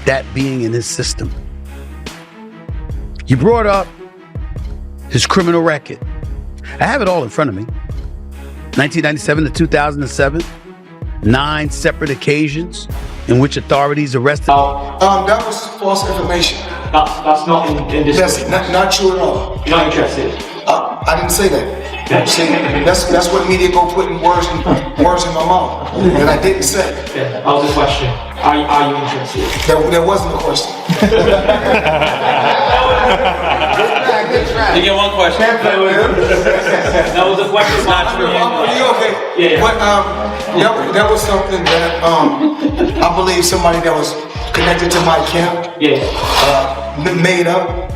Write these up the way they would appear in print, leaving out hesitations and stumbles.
that being in his system. You brought up his criminal record. I have it all in front of me. 1997 to 2007, 9 separate occasions in which authorities arrested. That was false information. That's not in this. That's not true at all. You're not interested. I didn't say that. See, that's what media go putting words in my mouth that I didn't say. Yeah, that was the question. Are you interested? There wasn't a question. You get one question. That was the question. It's not true. Okay. Yeah. But that was something that I believe somebody that was connected to my camp made up.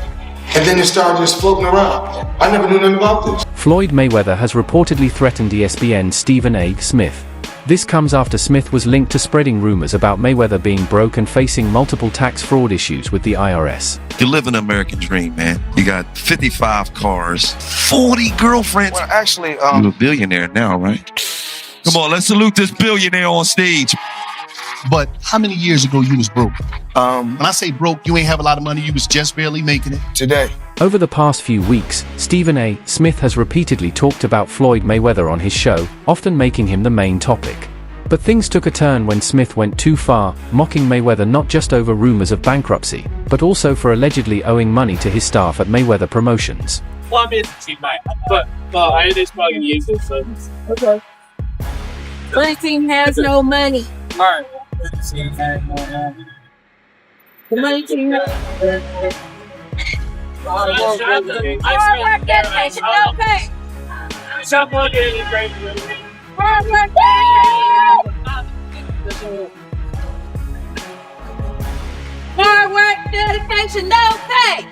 And then it started just floating around. I never knew nothing about this. Floyd Mayweather has reportedly threatened ESPN's Stephen A. Smith. This comes after Smith was linked to spreading rumors about Mayweather being broke and facing multiple tax fraud issues with the IRS. You live an American dream, man. You got 55 cars, 40 girlfriends. Well, actually, You're a billionaire now, right? Come on, let's salute this billionaire on stage. But how many years ago you was broke? When I say broke, you ain't have a lot of money, you was just barely making it. Today. Over the past few weeks, Stephen A. Smith has repeatedly talked about Floyd Mayweather on his show, often making him the main topic. But things took a turn when Smith went too far, mocking Mayweather not just over rumors of bankruptcy, but also for allegedly owing money to his staff at Mayweather Promotions. Well, I'm interested, mate, but I just fucking use this service. Okay. My team has no money. Alright. The money team has Hard work, dedication, no pay. Stop looking at it, great. hard work, dedication, no pay.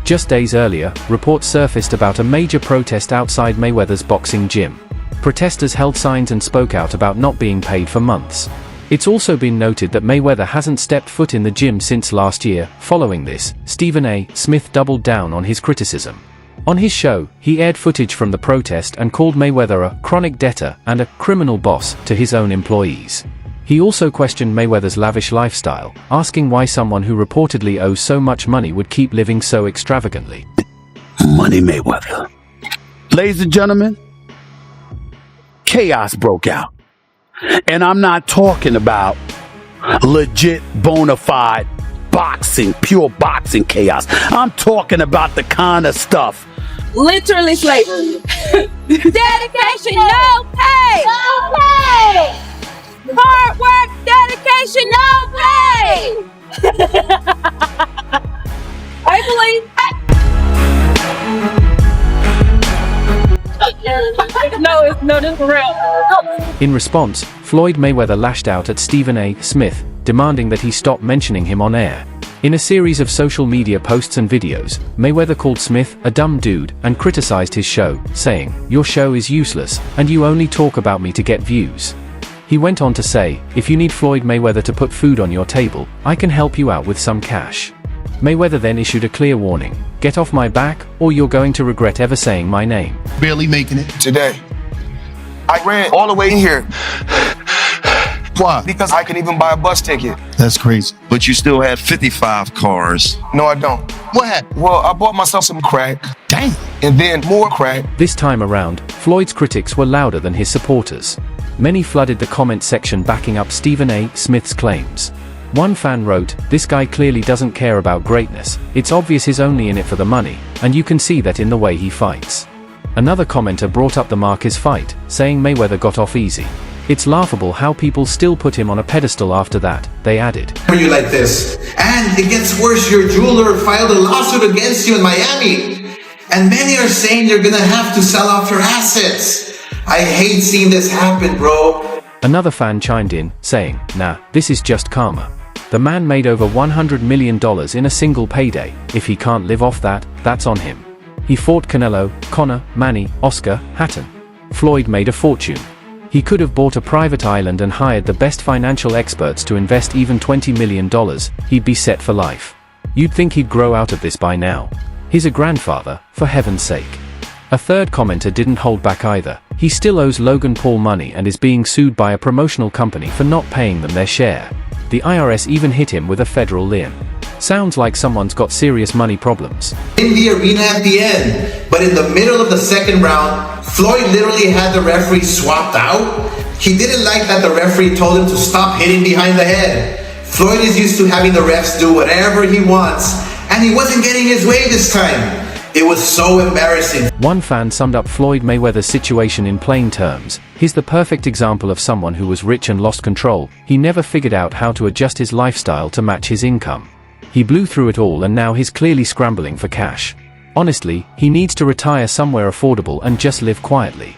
Just days earlier, reports surfaced about a major protest outside Mayweather's boxing gym. Protesters held signs and spoke out about not being paid for months. It's also been noted that Mayweather hasn't stepped foot in the gym since last year. Following this, Stephen A. Smith doubled down on his criticism. On his show, he aired footage from the protest and called Mayweather a chronic debtor and a criminal boss to his own employees. He also questioned Mayweather's lavish lifestyle, asking why someone who reportedly owes so much money would keep living so extravagantly. Money Mayweather. Ladies and gentlemen, chaos broke out. And I'm not talking about legit, bona fide boxing, pure boxing chaos. I'm talking about the kind of stuff. Literally slavery. Dedication, no pay. No pay. Hard work, dedication, no pay. I believe. No, this is real. In response, Floyd Mayweather lashed out at Stephen A. Smith, demanding that he stop mentioning him on air. In a series of social media posts and videos, Mayweather called Smith a dumb dude and criticized his show, saying, "Your show is useless, and you only talk about me to get views." He went on to say, "If you need Floyd Mayweather to put food on your table, I can help you out with some cash." Mayweather then issued a clear warning: "Get off my back, or you're going to regret ever saying my name." Barely making it. Today. I ran all the way in here. Why? Because I couldn't even buy a bus ticket. That's crazy. But you still had 55 cars. No, I don't. What happened? Well, I bought myself some crack. Dang. And then more crack. This time around, Floyd's critics were louder than his supporters. Many flooded the comment section backing up Stephen A. Smith's claims. One fan wrote, "This guy clearly doesn't care about greatness. It's obvious he's only in it for the money, and you can see that in the way he fights." Another commenter brought up the Marquez fight, saying Mayweather got off easy. "It's laughable how people still put him on a pedestal after that," they added. You like this. And it gets worse, your jeweler filed a lawsuit against you in Miami. And many are saying you're gonna have to sell off your assets. I hate seeing this happen, bro. Another fan chimed in, saying, "Nah, this is just karma. The man made over $100 million in a single payday. If he can't live off that, that's on him. He fought Canelo, Conor, Manny, Oscar, Hatton. Floyd made a fortune. He could have bought a private island and hired the best financial experts to invest even $20 million. He'd be set for life. You'd think he'd grow out of this by now. He's a grandfather, for heaven's sake." A third commenter didn't hold back either. He still owes Logan Paul money and is being sued by a promotional company for not paying them their share. The IRS even hit him with a federal lien. Sounds like someone's got serious money problems. In the arena at the end, but in the middle of the second round, Floyd literally had the referee swapped out. He didn't like that the referee told him to stop hitting behind the head. Floyd is used to having the refs do whatever he wants, and he wasn't getting his way this time. It was so embarrassing. One fan summed up Floyd Mayweather's situation in plain terms. He's the perfect example of someone who was rich and lost control. He never figured out how to adjust his lifestyle to match his income. He blew through it all and now he's clearly scrambling for cash. Honestly, he needs to retire somewhere affordable and just live quietly.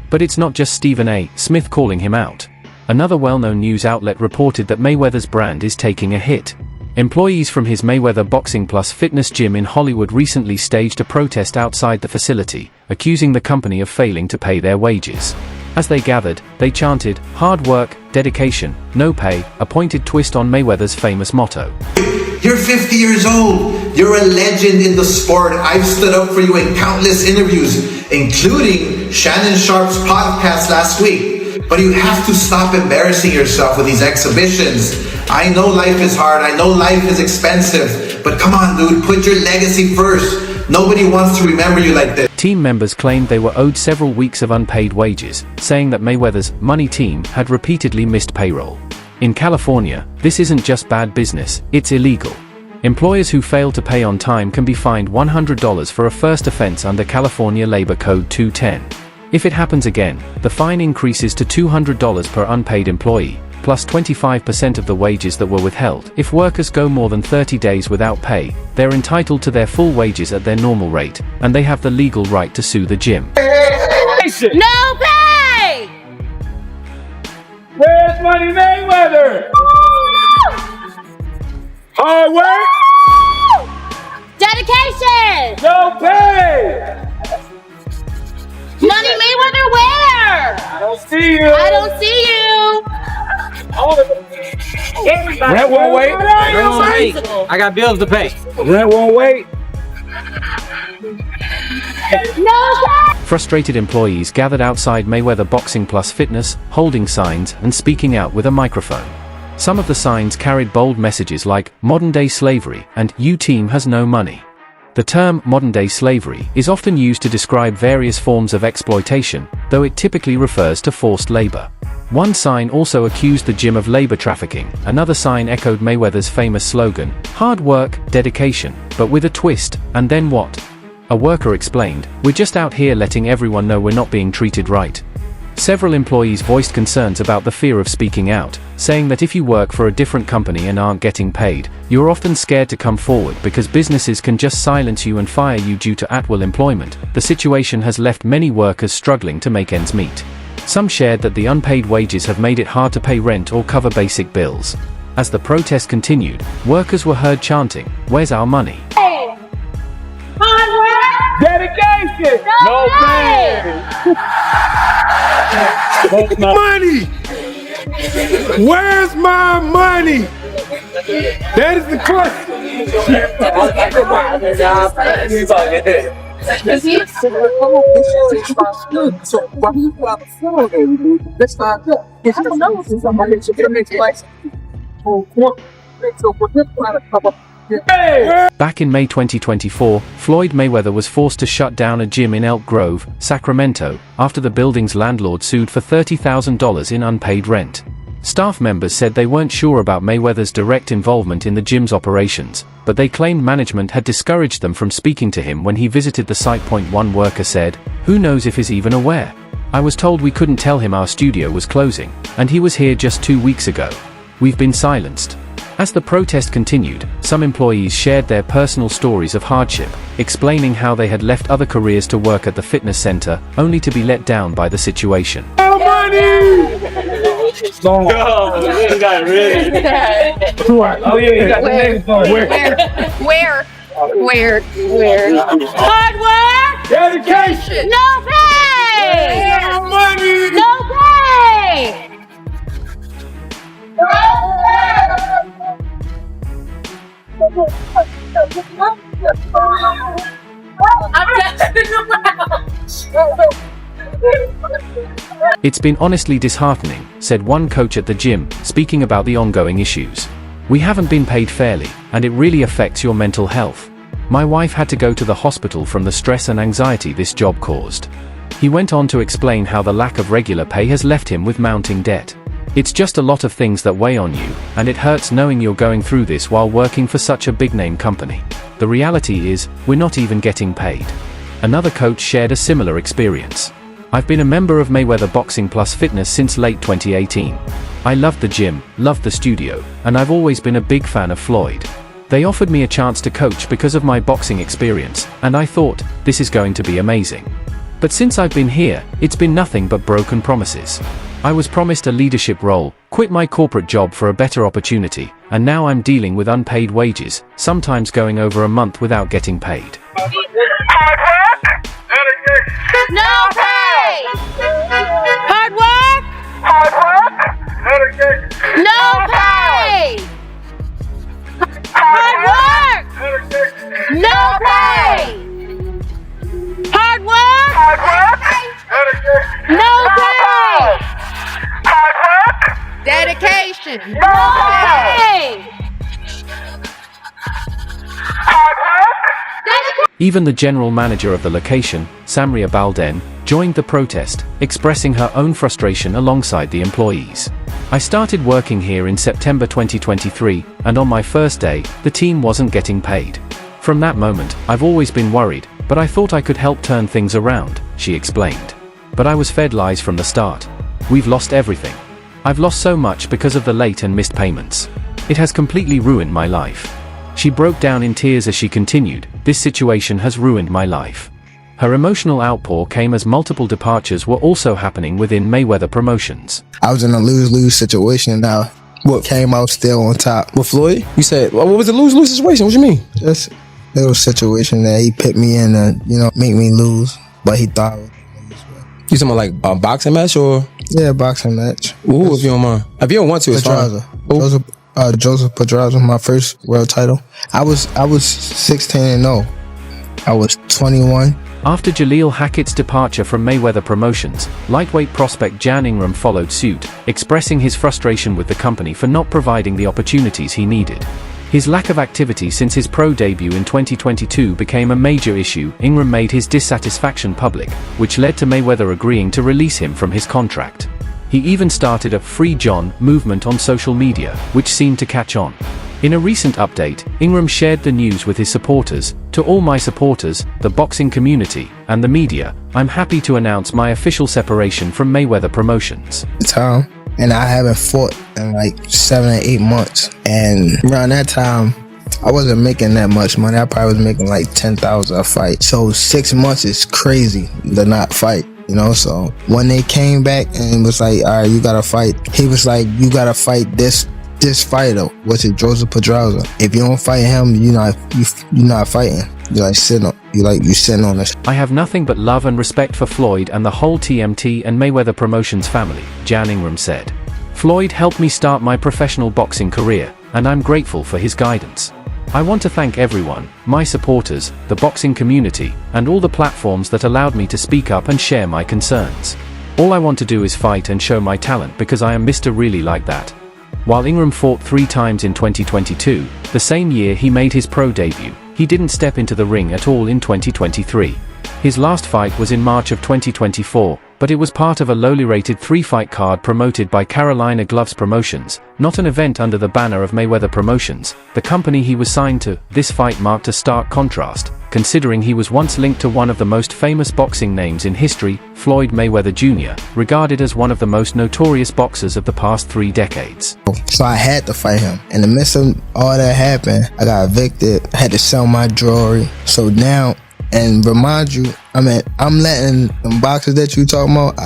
But it's not just Stephen A. Smith calling him out. Another well-known news outlet reported that Mayweather's brand is taking a hit. Employees from his Mayweather Boxing Plus fitness gym in Hollywood recently staged a protest outside the facility, accusing the company of failing to pay their wages. As they gathered, they chanted, "Hard work, dedication, no pay," a pointed twist on Mayweather's famous motto. You're 50 years old. You're a legend in the sport. I've stood up for you in countless interviews, including Shannon Sharp's podcast last week. But you have to stop embarrassing yourself with these exhibitions. I know life is hard. I know life is expensive. But come on, dude, put your legacy first. Nobody wants to remember you like this. Team members claimed they were owed several weeks of unpaid wages, saying that Mayweather's money team had repeatedly missed payroll. In California, this isn't just bad business, it's illegal. Employers who fail to pay on time can be fined $100 for a first offense under California Labor Code 210. If it happens again, the fine increases to $200 per unpaid employee, plus 25% of the wages that were withheld. If workers go more than 30 days without pay, they're entitled to their full wages at their normal rate, and they have the legal right to sue the gym. No pay! Where's Money Mayweather? Hard work, Dedication! no pay. Money Mayweather where? I don't see you. I don't see you. Rent won't wait. Rent won't wait. I got bills to pay. Rent won't wait. No pay! Frustrated employees gathered outside Mayweather Boxing Plus Fitness, holding signs and speaking out with a microphone. Some of the signs carried bold messages like, "Modern-day slavery," and "You team has no money." The term modern-day slavery is often used to describe various forms of exploitation, though it typically refers to forced labor. One sign also accused the gym of labor trafficking. Another sign echoed Mayweather's famous slogan, "Hard work, dedication," but with a twist, "And then what?" A worker explained, "We're just out here letting everyone know we're not being treated right." Several employees voiced concerns about the fear of speaking out, saying that if you work for a different company and aren't getting paid, you're often scared to come forward because businesses can just silence you and fire you due to at-will employment. The situation has left many workers struggling to make ends meet. Some shared that the unpaid wages have made it hard to pay rent or cover basic bills. As the protest continued, workers were heard chanting, "Where's our money?" Hard work! Dedication, no pay. Money. Where's my money? That is the question. Back in May 2024, Floyd Mayweather was forced to shut down a gym in Elk Grove, Sacramento, after the building's landlord sued for $30,000 in unpaid rent. Staff members said they weren't sure about Mayweather's direct involvement in the gym's operations, but they claimed management had discouraged them from speaking to him when he visited the site. One worker said, "Who knows if he's even aware? I was told we couldn't tell him our studio was closing, and he was here just 2 weeks ago. We've been silenced." As the protest continued, some employees shared their personal stories of hardship, explaining how they had left other careers to work at the fitness center, only to be let down by the situation. No money! Oh, you got it really. Oh yeah, you got the name for it. Where? Hard work! Dedication! No pay! No money! No pay! It's been honestly disheartening, said one coach at the gym, speaking about the ongoing issues. "We haven't been paid fairly, and it really affects your mental health. My wife had to go to the hospital from the stress and anxiety this job caused." He went on to explain how the lack of regular pay has left him with mounting debt. "It's just a lot of things that weigh on you, and it hurts knowing you're going through this while working for such a big-name company. The reality is, we're not even getting paid." Another coach shared a similar experience. "I've been a member of Mayweather Boxing Plus Fitness since late 2018. I loved the gym, loved the studio, and I've always been a big fan of Floyd. They offered me a chance to coach because of my boxing experience, and I thought, this is going to be amazing. But since I've been here, it's been nothing but broken promises. I was promised a leadership role, quit my corporate job for a better opportunity, and now I'm dealing with unpaid wages, sometimes going over a month without getting paid." No pay! Hard work! No pay! Hard work! No pay! Hard work! No pay! Dedication! No pay! Even the general manager of the location, Samria Balden, joined the protest, expressing her own frustration alongside the employees. "I started working here in September 2023, and on my first day, the team wasn't getting paid. From that moment, I've always been worried, but I thought I could help turn things around," she explained. "But I was fed lies from the start. We've lost everything. I've lost so much because of the late and missed payments. It has completely ruined my life." She broke down in tears as she continued, "This situation has ruined my life." Her emotional outpour came as multiple departures were also happening within Mayweather Promotions. "I was in a lose-lose situation. Now, what came out still on top?" With Floyd? You said, what was the lose-lose situation? What you mean? Just a little situation that he put me in to, make me lose, but he thought. You talking about like a boxing match or? Yeah, boxing match. Ooh, if you don't mind. If you don't want to, it's fine. Joseph Pedraza, my first world title. I was 16-0. I was 21. After Jaleel Hackett's departure from Mayweather Promotions, lightweight prospect Jan Ingram followed suit, expressing his frustration with the company for not providing the opportunities he needed. His lack of activity since his pro debut in 2022 became a major issue. Ingram made his dissatisfaction public, which led to Mayweather agreeing to release him from his contract. He even started a Free John movement on social media, which seemed to catch on. In a recent update, Ingram shared the news with his supporters. "To all my supporters, the boxing community, and the media, I'm happy to announce my official separation from Mayweather Promotions." Time, and I haven't fought in like 7 or 8 months. And around that time, I wasn't making that much money. I probably was making like 10,000 a fight. So 6 months is crazy to not fight. So when they came back and was like, "All right, you gotta fight," he was like, "You gotta fight this fighter," which is Joseph Pedraza. "If you don't fight him, you're not fighting. You're sitting on this." "I have nothing but love and respect for Floyd and the whole TMT and Mayweather Promotions family," Jan Ingram said. "Floyd helped me start my professional boxing career, and I'm grateful for his guidance. I want to thank everyone, my supporters, the boxing community, and all the platforms that allowed me to speak up and share my concerns. All I want to do is fight and show my talent because I am Mr. Really like that." While Ingram fought 3 times in 2022, the same year he made his pro debut, he didn't step into the ring at all in 2023. His last fight was in March of 2024, but it was part of a lowly rated 3-fight card promoted by Carolina Gloves Promotions, not an event under the banner of Mayweather Promotions, the company he was signed to. This fight marked a stark contrast, considering he was once linked to one of the most famous boxing names in history, Floyd Mayweather Jr., regarded as one of the most notorious boxers of the past 3 decades. So I had to fight him. In the midst of all that happened, I got evicted, I had to sell my jewelry. So now, and remind you, I'm letting them boxers that you talking about,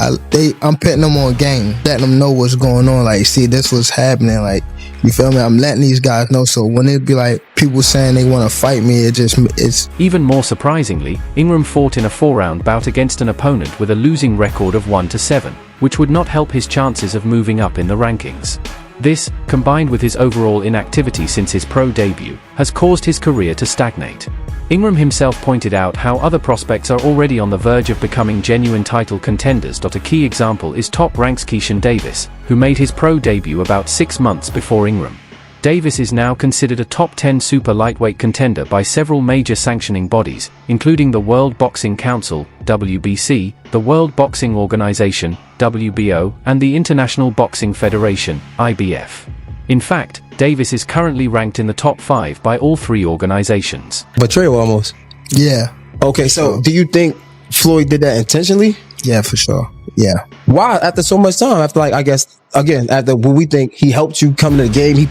I'm putting them on game, letting them know what's going on. Like, see, this was happening. Like, you feel me? I'm letting these guys know. So when it be like people saying they want to fight me, it's even more surprisingly, Ingram fought in a 4-round bout against an opponent with a losing record of 1-7, which would not help his chances of moving up in the rankings. This, combined with his overall inactivity since his pro debut, has caused his career to stagnate. Ingram himself pointed out how other prospects are already on the verge of becoming genuine title contenders. A key example is top ranks Keishan Davis, who made his pro debut about 6 months before Ingram. Davis is now considered a top 10 super lightweight contender by several major sanctioning bodies, including the World Boxing Council, WBC, the World Boxing Organization, WBO, and the International Boxing Federation, IBF. In fact, Davis is currently ranked in the top 5 by all 3 organizations. Betrayal almost. Yeah. Okay, so do you think Floyd did that intentionally? Yeah, for sure. Yeah. Why? After so much time, after I guess, again, after what we think he helped you come to the game, he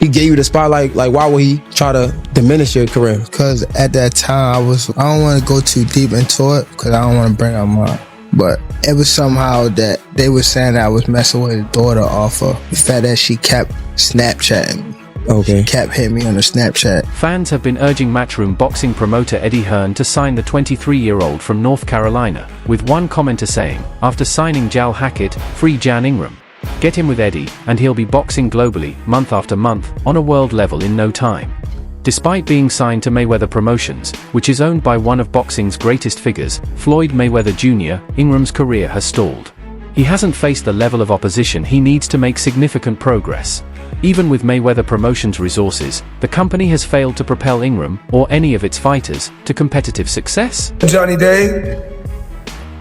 gave you the spotlight, why would he try to diminish your career? Because at that time, I don't want to go too deep into it because I don't want to bring up mine. But it was somehow that they were saying that I was messing with his daughter off of the fact that she kept Snapchatting. Okay. She kept hitting me on the Snapchat. Fans have been urging Matchroom boxing promoter Eddie Hearn to sign the 23-year-old from North Carolina, with one commenter saying, after signing Jal Hackett, free Jan Ingram. Get him with Eddie, and he'll be boxing globally, month after month, on a world level in no time. Despite being signed to Mayweather Promotions, which is owned by one of boxing's greatest figures, Floyd Mayweather Jr., Ingram's career has stalled. He hasn't faced the level of opposition he needs to make significant progress. Even with Mayweather Promotions resources, the company has failed to propel Ingram, or any of its fighters, to competitive success. Johnny Day.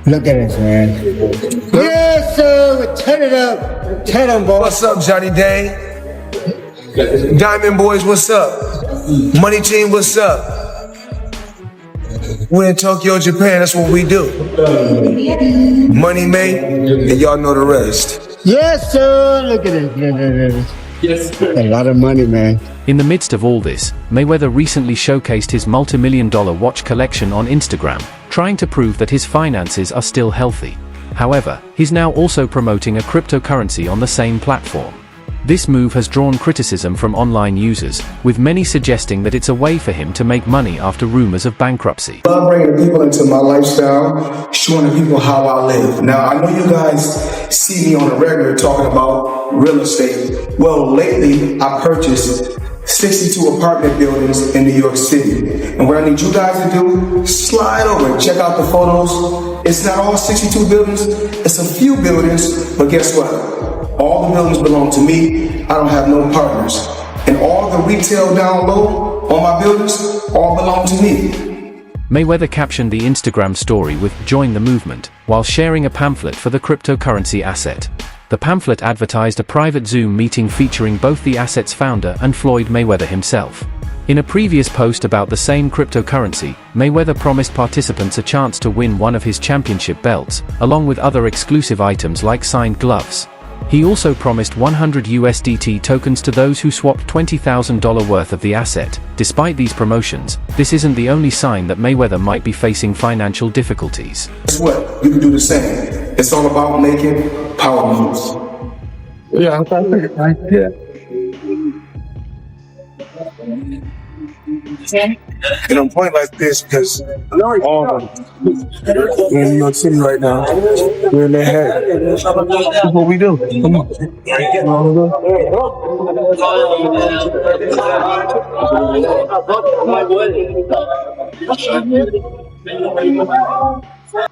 Look at us, man. Yes, sir. Turn it up. Turn them, boy. What's up, Johnny Day? Diamond Boys, what's up? Money Team, what's up? We're in Tokyo, Japan. That's what we do. Money made, and y'all know the rest. Yes, sir. Look at it. Yes. A lot of money, man. In the midst of all this, Mayweather recently showcased his multi-million-dollar watch collection on Instagram, trying to prove that his finances are still healthy. However, he's now also promoting a cryptocurrency on the same platform. This move has drawn criticism from online users, with many suggesting that it's a way for him to make money after rumors of bankruptcy. I'm bringing people into my lifestyle, showing the people how I live. Now, I know you guys see me on a regular talking about real estate. Well, lately, I purchased 62 apartment buildings in New York City. And what I need you guys to do, slide over and check out the photos. It's not all 62 buildings, it's a few buildings, but guess what? All the buildings belong to me. I don't have no partners. And all the retail down low on my buildings all belong to me. Mayweather captioned the Instagram story with "Join the movement" while sharing a pamphlet for the cryptocurrency asset. The pamphlet advertised a private Zoom meeting featuring both the asset's founder and Floyd Mayweather himself. In a previous post about the same cryptocurrency, Mayweather promised participants a chance to win one of his championship belts, along with other exclusive items like signed gloves. He also promised 100 USDT tokens to those who swapped $20,000 worth of the asset. Despite these promotions, this isn't the only sign that Mayweather might be facing financial difficulties. Guess what? You can do the same. It's all about making power moves. Yeah, And I'm pointing like this because all of them, we're in New York City right now. We're in their head. That's what we do. Come on.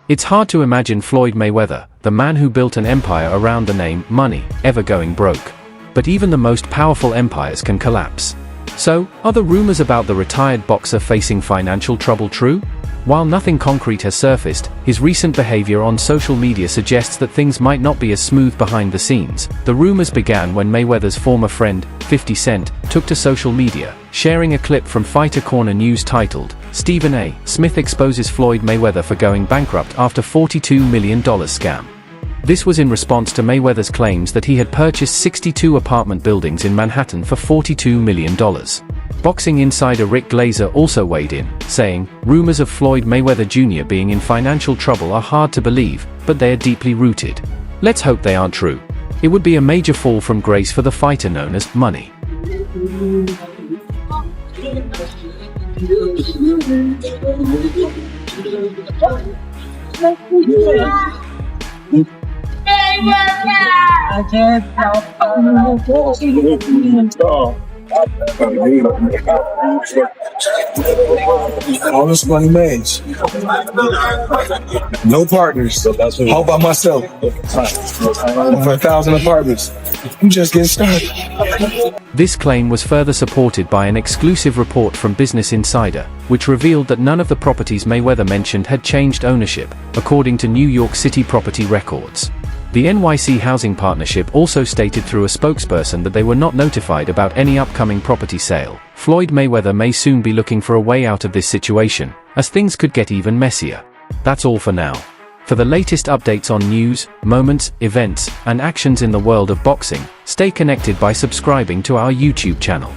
It's hard to imagine Floyd Mayweather, the man who built an empire around the name money, ever going broke. But even the most powerful empires can collapse. So, are the rumors about the retired boxer facing financial trouble true? While nothing concrete has surfaced, his recent behavior on social media suggests that things might not be as smooth behind the scenes. The rumors began when Mayweather's former friend, 50 Cent, took to social media, sharing a clip from Fighter Corner News titled, "Stephen A. Smith exposes Floyd Mayweather for going bankrupt after $42 million scam." This was in response to Mayweather's claims that he had purchased 62 apartment buildings in Manhattan for $42 million. Boxing insider Rick Glazer also weighed in, saying, "Rumors of Floyd Mayweather Jr. being in financial trouble are hard to believe, but they are deeply rooted. Let's hope they aren't true. It would be a major fall from grace for the fighter known as Money." I can't help All this money made. No partners. All by myself. Over 1,000 apartments. I'm just getting started. This claim was further supported by an exclusive report from Business Insider, which revealed that none of the properties Mayweather mentioned had changed ownership, according to New York City property records. The NYC Housing Partnership also stated through a spokesperson that they were not notified about any upcoming property sale. Floyd Mayweather may soon be looking for a way out of this situation, as things could get even messier. That's all for now. For the latest updates on news, moments, events, and actions in the world of boxing, stay connected by subscribing to our YouTube channel.